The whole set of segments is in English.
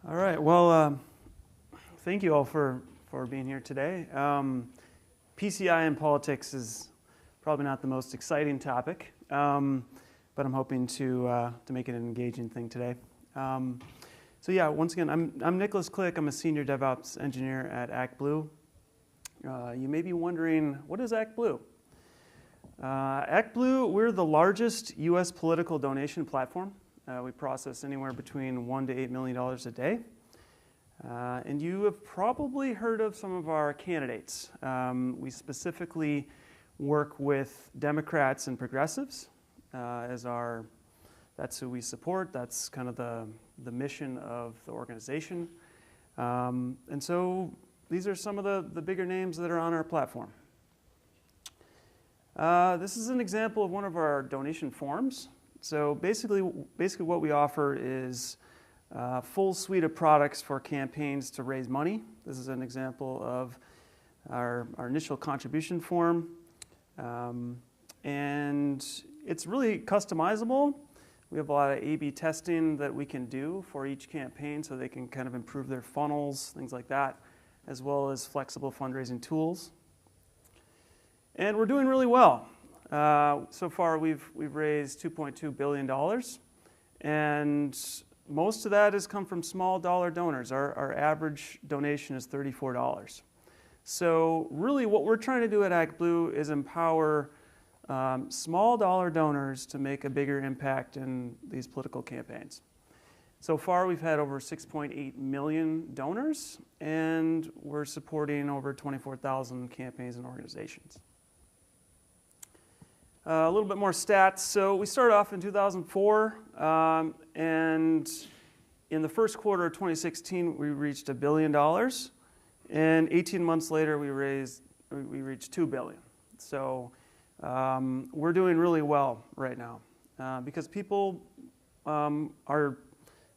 All right. Well, thank you all for being here today. PCI and politics is probably not the most exciting topic, but I'm hoping to make it an engaging thing today. So yeah, once again, I'm Nicholas Click. I'm a senior DevOps engineer at ActBlue. You may be wondering, what is ActBlue? ActBlue, we're the largest U.S. political donation platform. We process anywhere between $1 to $8 million a day. And you have probably heard of some of our candidates. We specifically work with Democrats and progressives that's who we support. That's kind of the mission of the organization. And so these are some of the bigger names that are on our platform. This is an example of one of our donation forms. So basically what we offer is a full suite of products for campaigns to raise money. This is an example of our initial contribution form. And it's really customizable. We have a lot of A/B testing that we can do for each campaign so they can kind of improve their funnels, things like that, as well as flexible fundraising tools. And we're doing really well. So far, we've raised $2.2 billion, and most of that has come from small dollar donors. Our average donation is $34. So really what we're trying to do at ActBlue is empower small dollar donors to make a bigger impact in these political campaigns. So far, we've had over 6.8 million donors, and we're supporting over 24,000 campaigns and organizations. A little bit more stats. So we started off in 2004, and in the first quarter of 2016, we reached $1 billion, and 18 months later, we reached $2 billion. So we're doing really well right now because people are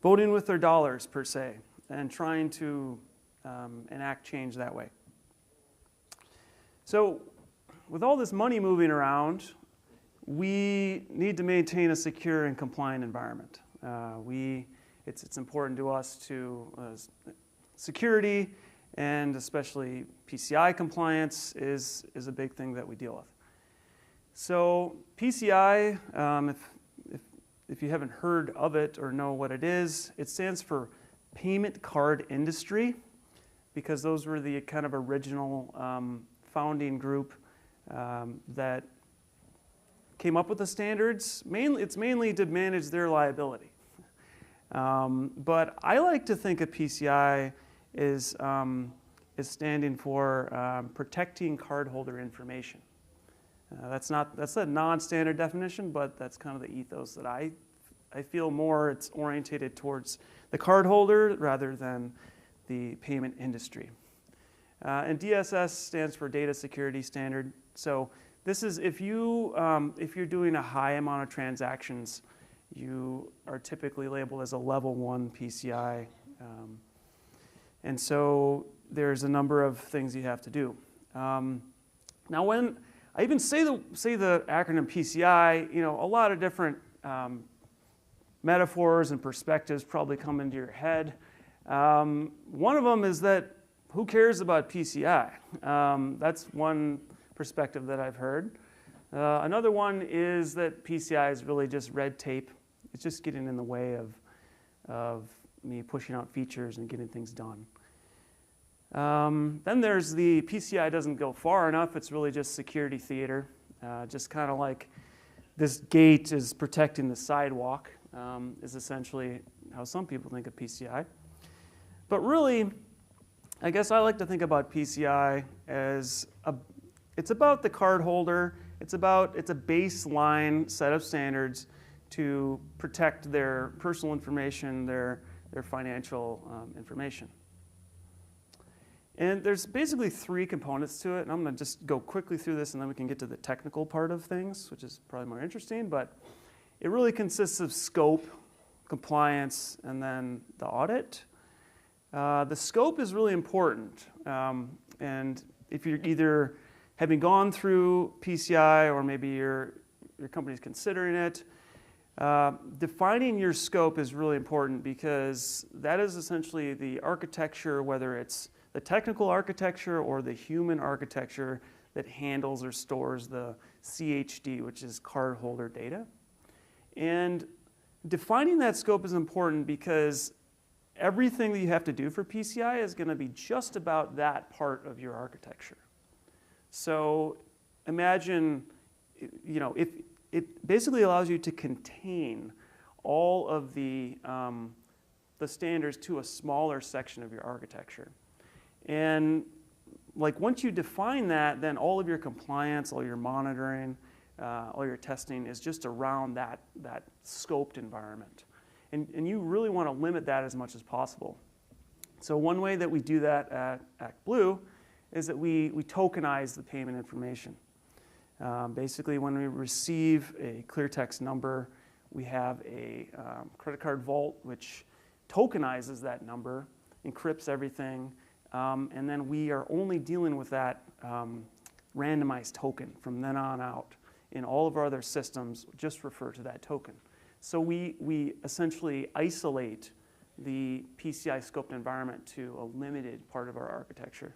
voting with their dollars, per se, and trying to enact change that way. So with all this money moving around, we need to maintain a secure and compliant environment. It's important to us to security, and especially PCI compliance is a big thing that we deal with. So PCI, if you haven't heard of it or know what it stands for Payment Card Industry, because those were the kind of original founding group that came up with the standards. It's mainly to manage their liability. But I like to think of PCI is standing for protecting cardholder information. That's a non-standard definition, but that's kind of the ethos that I feel more it's orientated towards the cardholder rather than the payment industry. And DSS stands for Data Security Standard. So this is if you're doing a high amount of transactions, you are typically labeled as a level 1 PCI. And so there's a number of things you have to do. Now when I even say the acronym PCI, a lot of different metaphors and perspectives probably come into your head. One of them is that who cares about PCI? That's one perspective that I've heard. Another one is that PCI is really just red tape. It's just getting in the way of me pushing out features and getting things done. Then there's the PCI doesn't go far enough. It's really just security theater. Just kind of like this gate is protecting the sidewalk is essentially how some people think of PCI. But really, I guess I like to think about PCI as it's about the cardholder. It's a baseline set of standards to protect their personal information, their financial information. And there's basically 3 components to it, and I'm going to just go quickly through this, and then we can get to the technical part of things, which is probably more interesting. But it really consists of scope, compliance, and then the audit. The scope is really important, and if you're either having gone through PCI or maybe your company's considering it, Defining your scope is really important because that is essentially the architecture, whether it's the technical architecture or the human architecture that handles or stores the CHD, which is cardholder data. And defining that scope is important because everything that you have to do for PCI is going to be just about that part of your architecture. So imagine, if it basically allows you to contain all of the standards to a smaller section of your architecture. And like once you define that, then all of your compliance, all your monitoring, all your testing is just around that scoped environment. And you really want to limit that as much as possible. So one way that we do that at ActBlue is that we tokenize the payment information. Basically, when we receive a clear text number, we have a credit card vault which tokenizes that number, encrypts everything, and then we are only dealing with that randomized token from then on out. In all of our other systems, just refer to that token. So we essentially isolate the PCI scoped environment to a limited part of our architecture.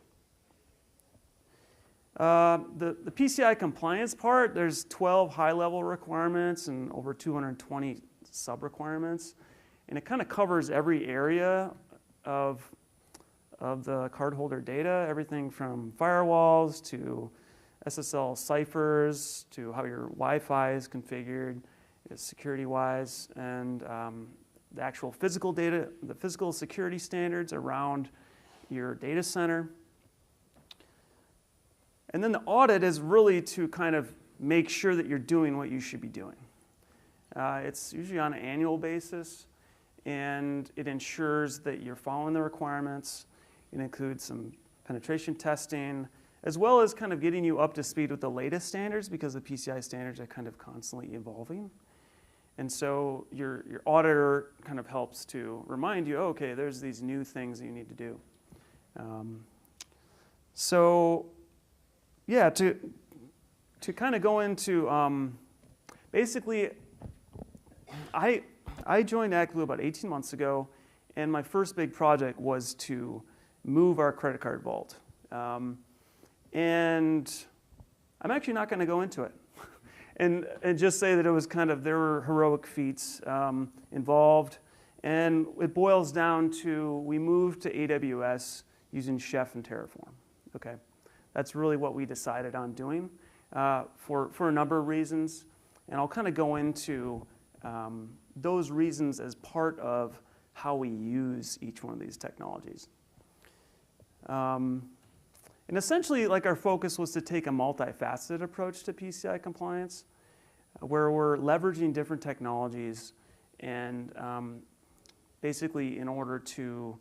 The PCI compliance part, there's 12 high-level requirements and over 220 sub-requirements. And it kind of covers every area of the cardholder data, everything from firewalls to SSL ciphers to how your Wi-Fi is configured, security-wise, and the actual physical data, the physical security standards around your data center. And then the audit is really to kind of make sure that you're doing what you should be doing. It's usually on an annual basis, and it ensures that you're following the requirements. It includes some penetration testing, as well as kind of getting you up to speed with the latest standards, because the PCI standards are kind of constantly evolving. And so your auditor kind of helps to remind you, okay, there's these new things that you need to do. Yeah, to kind of go into, basically, I joined ActBlue about 18 months ago, and my first big project was to move our credit card vault. And I'm actually not going to go into it and just say that it was kind of, there were heroic feats involved. And it boils down to, we moved to AWS using Chef and Terraform. Okay, that's really what we decided on doing for a number of reasons. And I'll kind of go into those reasons as part of how we use each one of these technologies. And essentially, like, our focus was to take a multifaceted approach to PCI compliance, where we're leveraging different technologies and basically in order to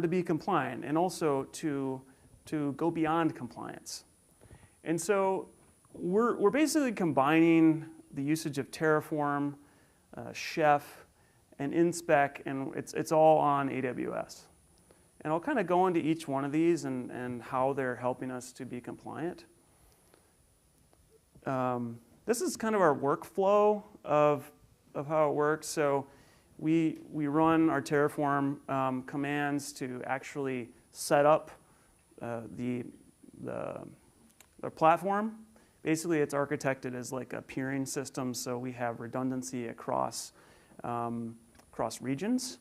be compliant, and also to go beyond compliance. And so we're basically combining the usage of Terraform, Chef, and Inspec, and it's all on AWS. And I'll kind of go into each one of these and how they're helping us to be compliant. This is kind of our workflow of how it works. So we run our Terraform commands to actually set up the platform. Basically, it's architected as like a peering system, so we have redundancy across regions.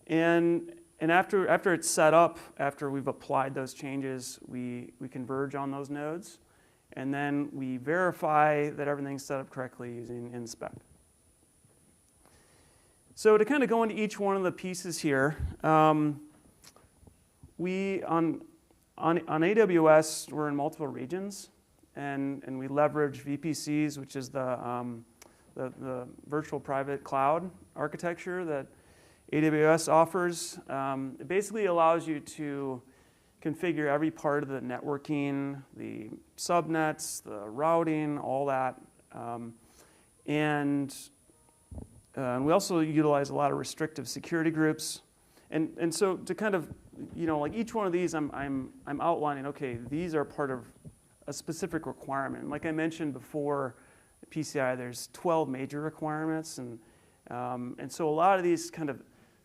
And after it's set up, after we've applied those changes, we converge on those nodes, and then we verify that everything's set up correctly using Inspect. So to kind of go into each one of the pieces here, we on AWS, we're in multiple regions, and we leverage VPCs, which is the virtual private cloud architecture that AWS offers. It basically allows you to configure every part of the networking, the subnets, the routing, all that. And we also utilize a lot of restrictive security groups. And so to kind of, like each one of these, I'm outlining, okay, these are part of a specific requirement. Like I mentioned before, PCI, there's 12 major requirements, and so a lot of these kind of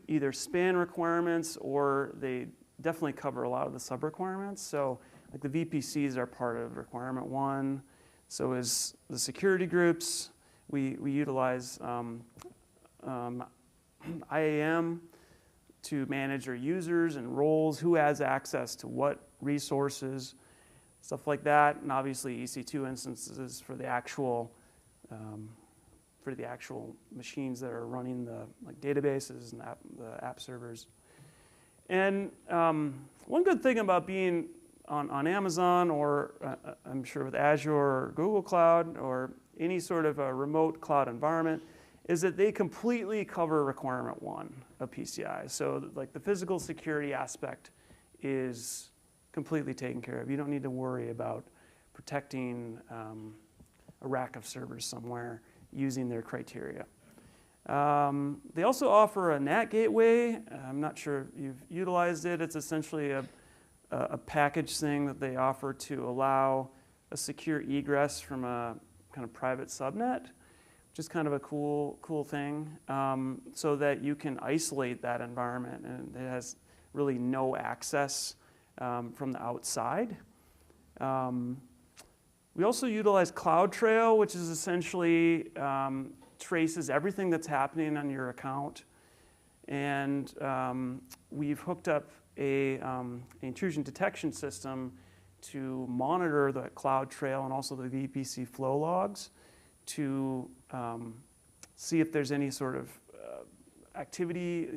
either span requirements or they definitely cover a lot of the sub-requirements. So like the VPCs are part of requirement 1. So is the security groups. We utilize IAM to manage our users and roles, who has access to what resources, stuff like that. And obviously EC2 instances for the actual machines that are running the databases and the app servers. And one good thing about being on Amazon, or I'm sure with Azure or Google Cloud or any sort of a remote cloud environment, is that they completely cover requirement 1 of PCI. So like the physical security aspect is completely taken care of. You don't need to worry about protecting a rack of servers somewhere using their criteria. They also offer a NAT gateway. I'm not sure if you've utilized it. It's essentially a package thing that they offer to allow a secure egress from a kind of private subnet, which is kind of a cool thing, so that you can isolate that environment and it has really no access from the outside. We also utilize CloudTrail, which is essentially traces everything that's happening on your account. And we've hooked up an intrusion detection system to monitor the CloudTrail and also the VPC flow logs to see if there's any sort of activity,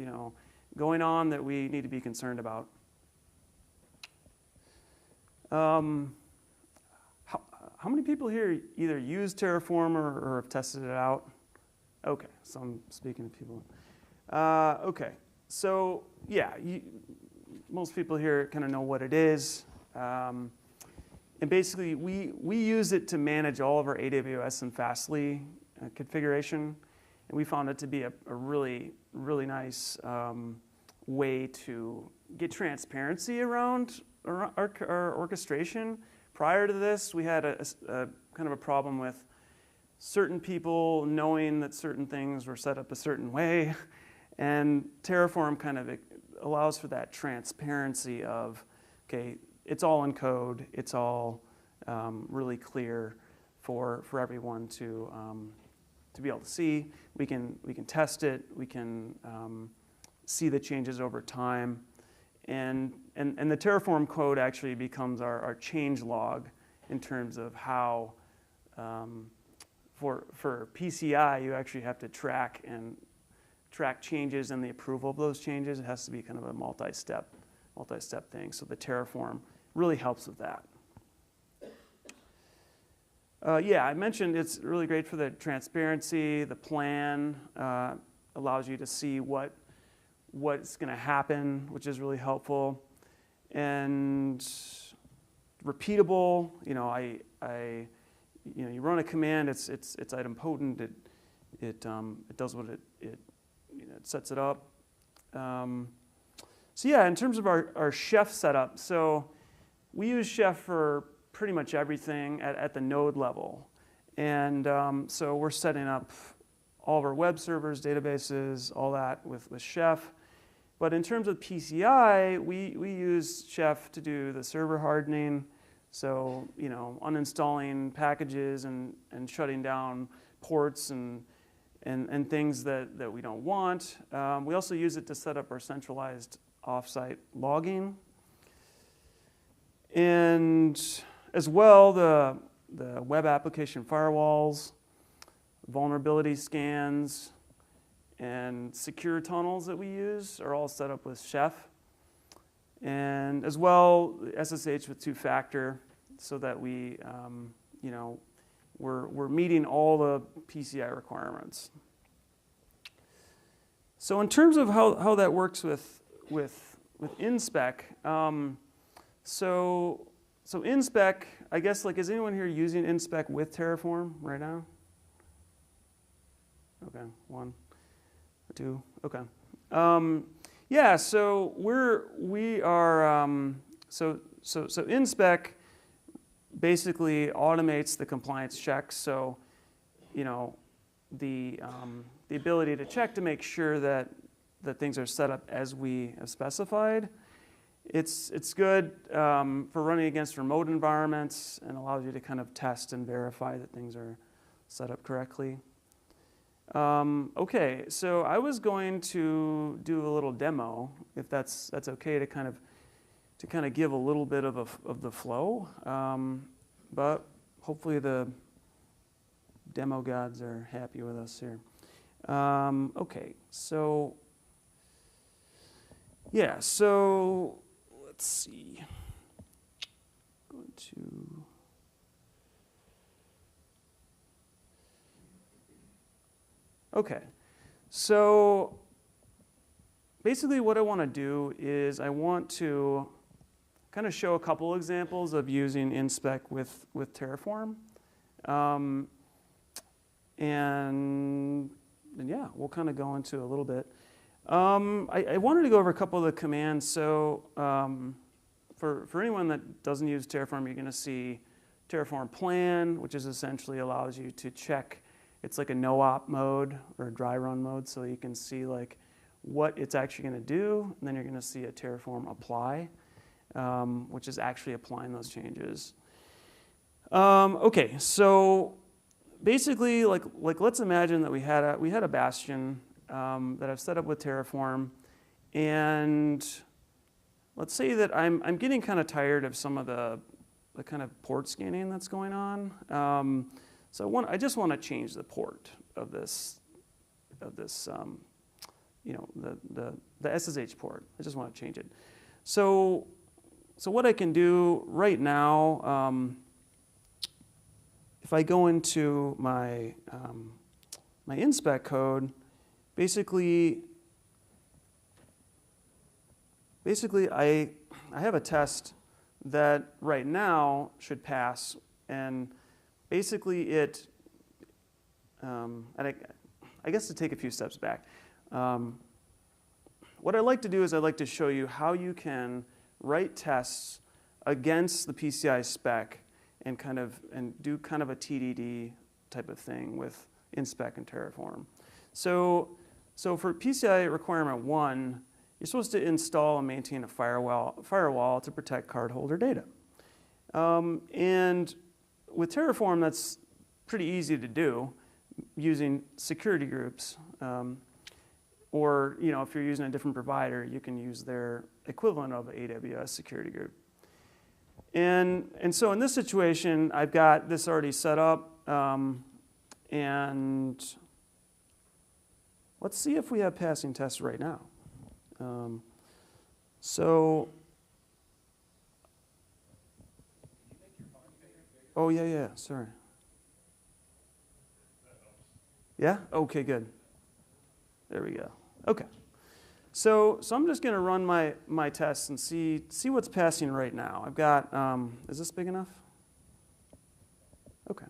going on that we need to be concerned about. How many people here either use Terraform or have tested it out? Okay, so I'm speaking to people. Okay, so yeah, most people here kind of know what it is. And basically, we use it to manage all of our AWS and Fastly configuration. And we found it to be a really, really nice way to get transparency around our orchestration. Prior to this, we had a kind of a problem with certain people knowing that certain things were set up a certain way. And Terraform kind of allows for that transparency of, okay, it's all in code, it's all really clear for everyone to be able to see. We can test it, we can see the changes over time. And the Terraform code actually becomes our change log in terms of how, for PCI, you actually have to track changes and the approval of those changes. It has to be kind of a multi-step thing. So the Terraform really helps with that. Yeah, I mentioned it's really great for the transparency. The plan allows you to see what's going to happen, which is really helpful, and repeatable. You run a command. It's idempotent. It does what it sets it up. So yeah, in terms of our Chef setup, so we use Chef for pretty much everything at the node level, and so we're setting up all of our web servers, databases, all that with Chef. But in terms of PCI, we use Chef to do the server hardening, so uninstalling packages and shutting down ports and things that we don't want. We also use it to set up our centralized offsite logging, and as well the web application firewalls, vulnerability scans, and secure tunnels that we use are all set up with Chef. And as well, SSH with two-factor, so that we're meeting all the PCI requirements. So in terms of how that works with InSpec, so InSpec, I guess, is anyone here using InSpec with Terraform right now? Okay, 1, 2, okay. Yeah, so we are so InSpec basically automates the compliance checks. So the ability to check to make sure that things are set up as we have specified. It's good for running against remote environments and allows you to kind of test and verify that things are set up correctly. Okay, so I was going to do a little demo, if that's okay, to kind of give a little bit of the flow, but hopefully the demo gods are happy with us here. Okay, so yeah, so let's see. Going to okay, so basically what I want to do is I want to kind of show a couple examples of using inspec with Terraform. And yeah, we'll kind of go into a little bit. I wanted to go over a couple of the commands. So for anyone that doesn't use Terraform, you're going to see Terraform plan, which is essentially allows you to check. It's like a no-op mode or a dry run mode, so you can see like what it's actually going to do. And then you're going to see a Terraform apply, which is actually applying those changes. Okay, so basically, like let's imagine that we had a bastion that I've set up with Terraform, and let's say that I'm getting kind of tired of some of the kind of port scanning that's going on. So I just want to change the port of this the SSH port. I just want to change it. So what I can do right now, if I go into my my inspec code, basically I have a test that right now should pass, and basically it, and I guess to take a few steps back, what I like to do is I like to show you how you can write tests against the PCI spec and do kind of a TDD type of thing with inspec and Terraform. So for PCI requirement 1, you're supposed to install and maintain a firewall to protect cardholder data. And with Terraform, that's pretty easy to do using security groups. Or if you're using a different provider, you can use their equivalent of an AWS security group. And so in this situation, I've got this already set up. And let's see if we have passing tests right now. Oh, yeah, sorry. Yeah? Okay, good. There we go. Okay. So I'm just going to run my tests and see what's passing right now. I've got, is this big enough? Okay.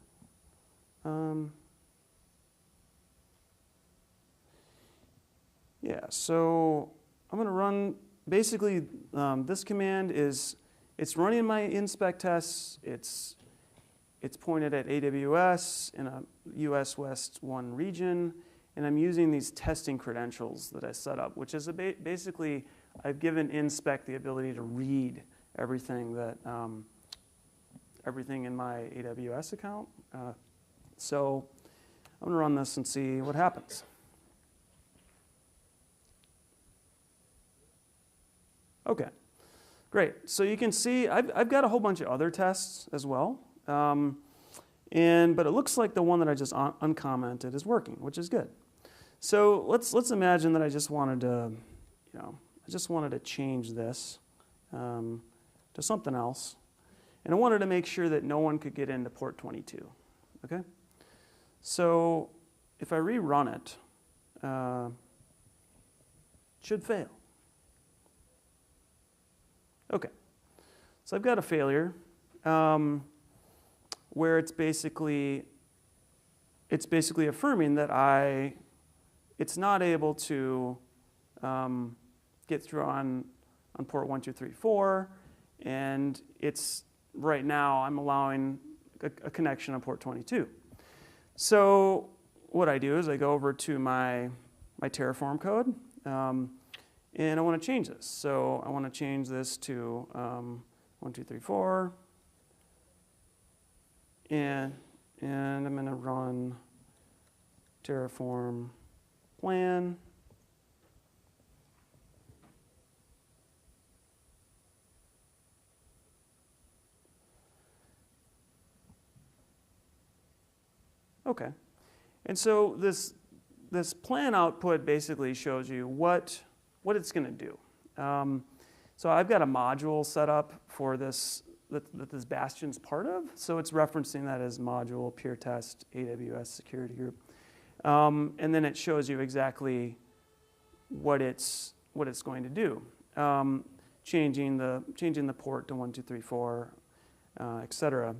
Yeah, so I'm going to run, basically this command it's running my inspec tests. It's pointed at AWS in a US West 1 region, and I'm using these testing credentials that I set up, which is basically I've given inspec the ability to read everything that everything in my AWS account. So I'm going to run this and see what happens. Okay, great. So you can see I've got a whole bunch of other tests as well. But it looks like the one that I just uncommented is working, which is good. So let's imagine that I just wanted to change this to something else, and I wanted to make sure that no one could get into port 22. Okay. So if I rerun it, it should fail. Okay. So I've got a failure. Where it's basically affirming that it's not able to get through on port 1, 2, 3, 4, and it's right now I'm allowing a connection on port 22. So what I do is I go over to my Terraform code, and I want to change this. So I want to change this to 1, 2, 3, 4, and I'm going to run Terraform plan. Okay, and so this plan output basically shows you what it's going to do. So I've got a module set up for this that this Bastion's part of. So it's referencing that as module peer test AWS security group, and then it shows you exactly what it's going to do, changing the port to 1, 2, 3, 4, etc.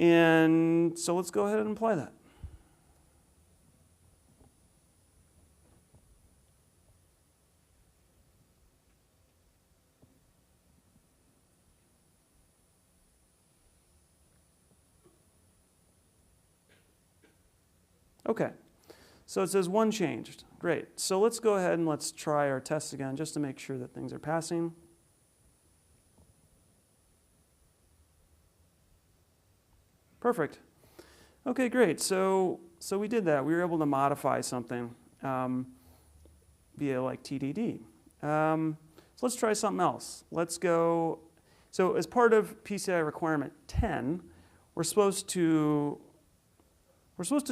And so let's go ahead and apply that. Okay, so it says 1 changed. Great. So let's go ahead and let's try our test again just to make sure that things are passing. Perfect. Okay, great. So we did that. We were able to modify something via like TDD. So let's try something else. Let's go. So as part of PCI requirement 10, we're supposed to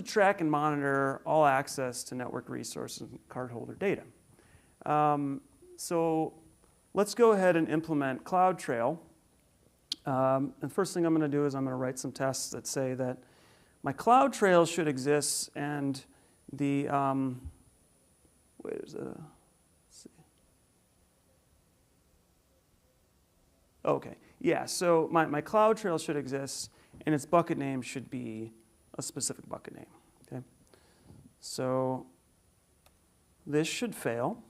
track and monitor all access to network resources and cardholder data. So let's go ahead and implement CloudTrail. And the first thing I'm going to do is I'm going to write some tests that say that my CloudTrail should exist and the, let's see. Okay, yeah, so my CloudTrail should exist and its bucket name should be a specific bucket name, okay? So this should fail.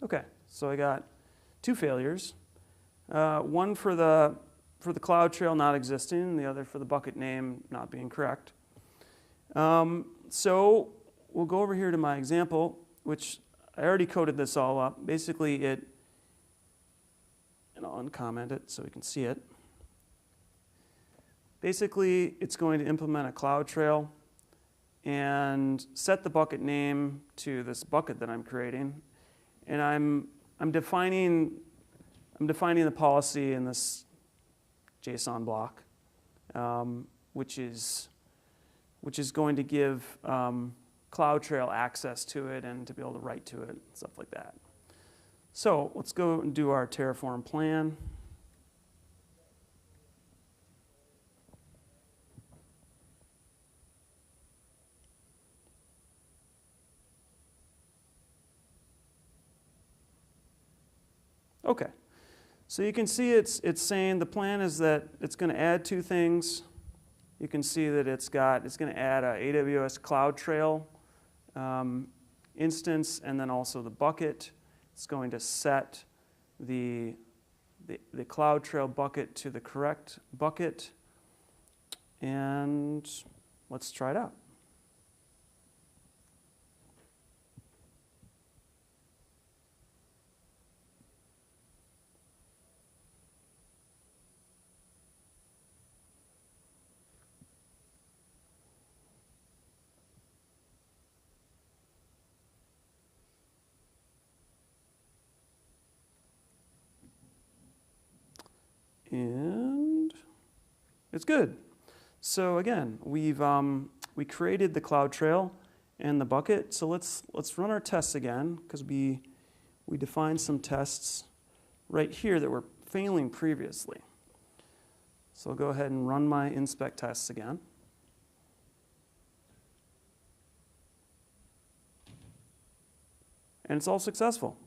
Okay, so I got 2 failures. One for the CloudTrail not existing, and the other for the bucket name not being correct. So we'll go over here to my example, which I already coded this all up. Basically, and I'll uncomment it so we can see it. Basically, it's going to implement a CloudTrail and set the bucket name to this bucket that I'm creating. And I'm defining the policy in this JSON block, which is going to give CloudTrail access to it and to be able to write to it, stuff like that. So let's go and do our Terraform plan. Okay, so you can see it's saying the plan is that it's going to add 2 things. You can see that it's going to add a AWS CloudTrail instance and then also the bucket. It's going to set the CloudTrail bucket to the correct bucket, and let's try it out. And it's good. So again, we created the CloudTrail and the bucket. So let's run our tests again because we defined some tests right here that were failing previously. So I'll go ahead and run my inspect tests again. And it's all successful.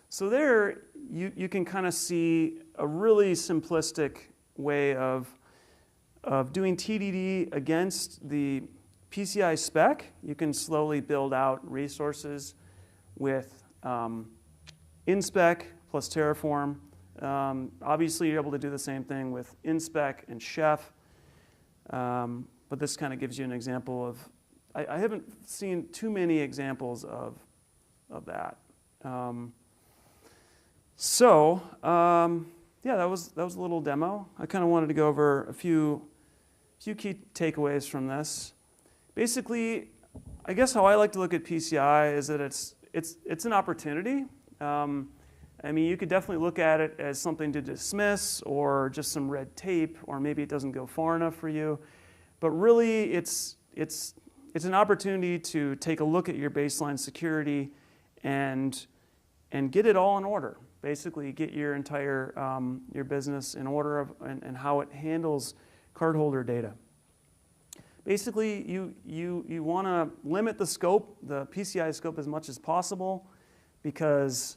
So there you can kind of see a really simplistic way of doing TDD against the PCI spec. You can slowly build out resources with InSpec plus Terraform Obviously, you're able to do the same thing with Inspec and Chef, but this kind of gives you an example of, I haven't seen too many examples of that. Yeah, that was a little demo. I kind of wanted to go over a few key takeaways from this. Basically, I guess how I like to look at PCI is that it's an opportunity. I mean, you could definitely look at it as something to dismiss or just some red tape, or maybe it doesn't go far enough for you. But really, it's an opportunity to take a look at your baseline security and get it all in order. Basically, get your entire your business in order and how it handles cardholder data. Basically, you want to limit the scope, the PCI scope, as much as possible, because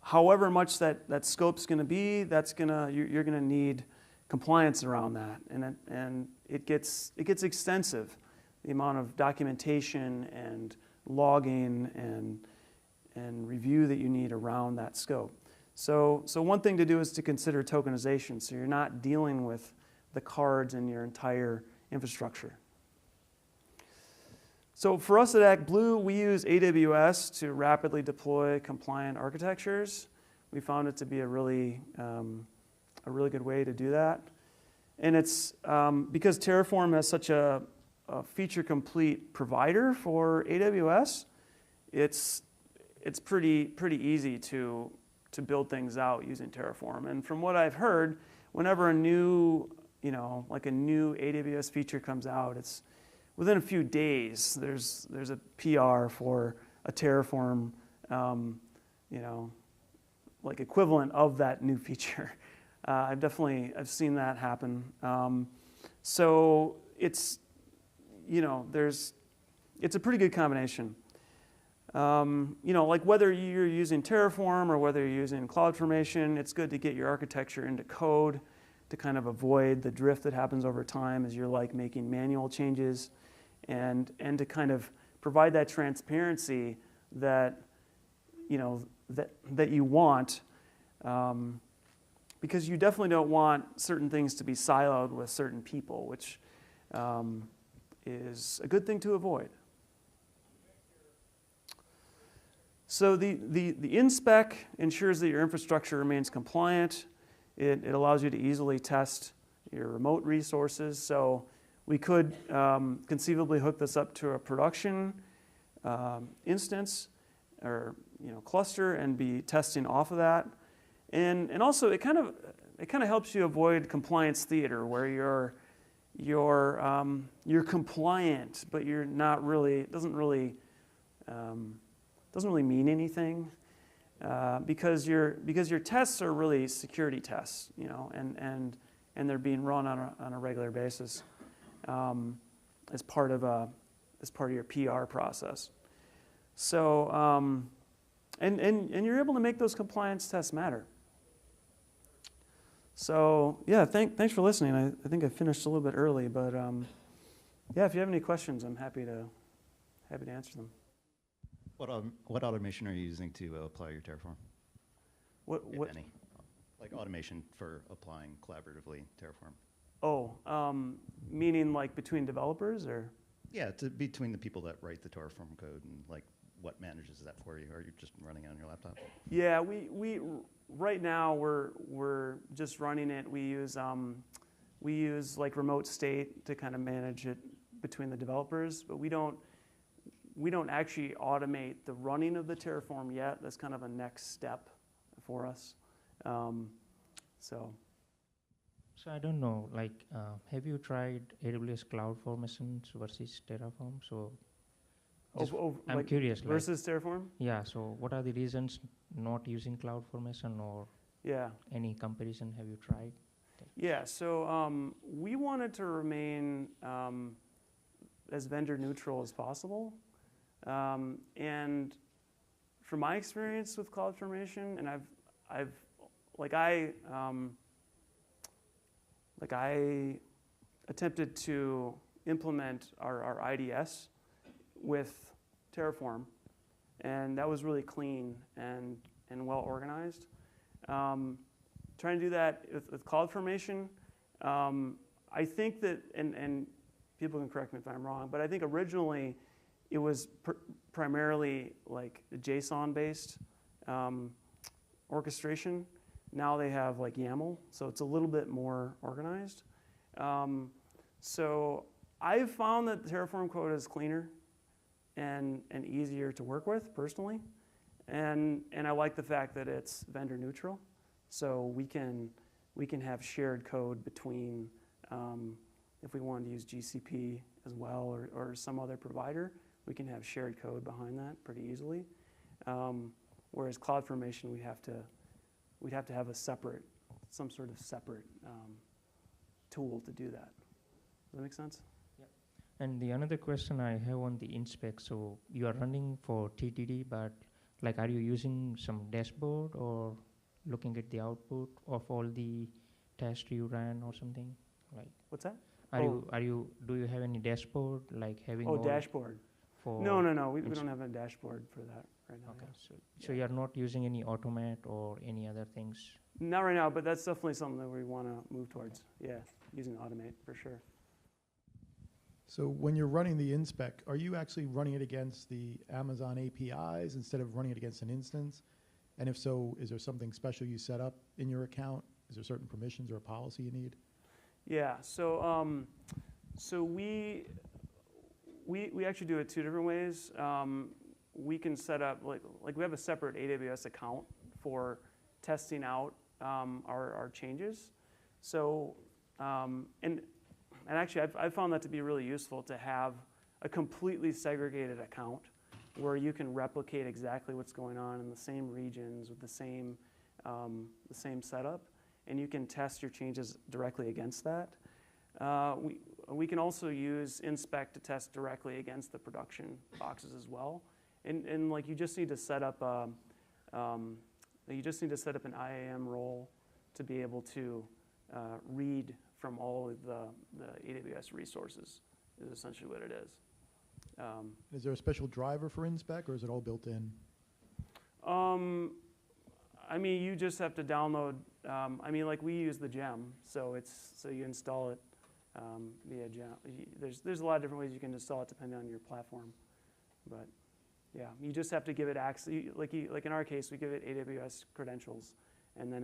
however much that scope's going to be, you're going to need compliance around that, and it gets extensive, the amount of documentation and logging and review that you need around that scope. So one thing to do is to consider tokenization, so you're not dealing with the cards in your entire infrastructure. So for us at ActBlue, we use AWS to rapidly deploy compliant architectures. We found it to be a really good way to do that. And it's because Terraform has such a feature-complete provider for AWS, it's pretty easy to build things out using Terraform. And from what I've heard, whenever a new AWS feature comes out, it's within a few days, there's a PR for a Terraform, like equivalent of that new feature. I've seen that happen. So it's a pretty good combination. Like whether you're using Terraform or whether you're using CloudFormation, it's good to get your architecture into code to kind of avoid the drift that happens over time as you're like making manual changes, and to kind of provide that transparency that that you want, because you definitely don't want certain things to be siloed with certain people, which is a good thing to avoid. So the InSpec ensures that your infrastructure remains compliant. It allows you to easily test your remote resources. So we could conceivably hook this up to a production instance or cluster and be testing off of that. And also it kind of helps you avoid compliance theater, where you're compliant, but you're not really. It doesn't really mean anything, because your tests are really security tests, and they're being run on a regular basis as part of your PR process. So and you're able to make those compliance tests matter. So yeah, thanks for listening. I think I finished a little bit early, but yeah, if you have any questions, I'm happy to answer them. What automation are you using to apply your Terraform? What any? Like automation for applying collaboratively Terraform? Oh, meaning like between developers, or? Yeah, between the people that write the Terraform code, and like what manages that for you, or you're just running it on your laptop? Yeah, we right now we're just running it. We use like remote state to kind of manage it between the developers, but we don't actually automate the running of the Terraform yet. That's kind of a next step for us. So I don't know, like, have you tried AWS CloudFormation versus Terraform? So I'm like curious. Versus Terraform? Yeah, so what are the reasons not using CloudFormation, or any comparison have you tried? Yeah, so we wanted to remain as vendor neutral as possible. And from my experience with CloudFormation, and I attempted to implement our IDS with Terraform, and that was really clean and well organized. trying to do that with CloudFormation, I think that, and people can correct me if I'm wrong, but I think originally it was primarily like JSON-based orchestration. Now they have like YAML, so it's a little bit more organized. So I've found that Terraform code is cleaner and easier to work with personally, and I like the fact that it's vendor neutral, so we can have shared code between if we wanted to use GCP as well or some other provider, we can have shared code behind that pretty easily. Whereas CloudFormation, we'd have to have some sort of separate tool to do that. Does that make sense? Yeah. And the another question I have on the inspect, so you are running for TTD, but like, are you using some dashboard or looking at the output of all the tests you ran or something? Like, what's that? Do you have any dashboard, like having? Oh, dashboard. No. We don't have a dashboard for that right now. Okay, so you're not using any automate or any other things? Not right now, but that's definitely something that we want to move towards. Yeah, using automate for sure. So when you're running the inspect, are you actually running it against the Amazon APIs instead of running it against an instance? And if so, is there something special you set up in your account? Is there certain permissions or a policy you need? Yeah, so we actually do it two different ways. We can set up, like we have a separate AWS account for testing out our changes. So, and actually I've found that to be really useful to have a completely segregated account where you can replicate exactly what's going on in the same regions with the same setup, and you can test your changes directly against that. We can also use inspect to test directly against the production boxes as well, and like you just need to set up an IAM role to be able to read from all of the AWS resources. Is essentially what it is. Is there a special driver for inspect, or is it all built in? I mean, you just have to download. I mean, like we use the gem, so you install it via gem. There's a lot of different ways you can install it depending on your platform, but yeah, you just have to give it access. Like in our case, we give it AWS credentials, and then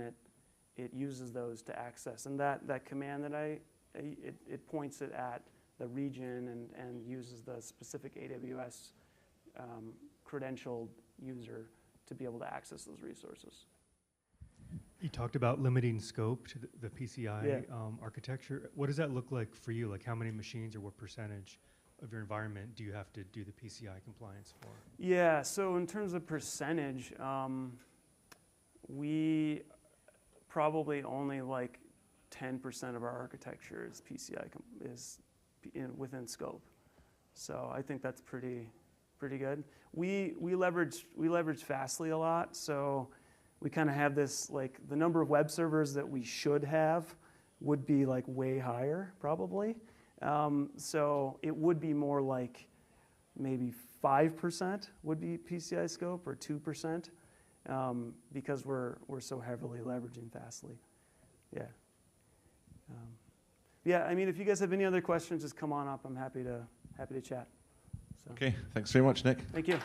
it uses those to access. And that command that it points it at the region and uses the specific AWS credentialed user to be able to access those resources. You talked about limiting scope to the PCI architecture. What does that look like for you? Like how many machines or what percentage of your environment do you have to do the PCI compliance for? Yeah, so in terms of percentage, we probably only like 10% of our architecture is PCI within scope. So I think that's pretty good. We leverage Fastly a lot, so we kind of have this, like the number of web servers that we should have would be like way higher probably. So it would be more like maybe 5% would be PCI Scope or 2% because we're so heavily leveraging Fastly. Yeah. Yeah, I mean, if you guys have any other questions, just come on up. I'm happy to chat. So. Okay, thanks very much, Nick. Thank you.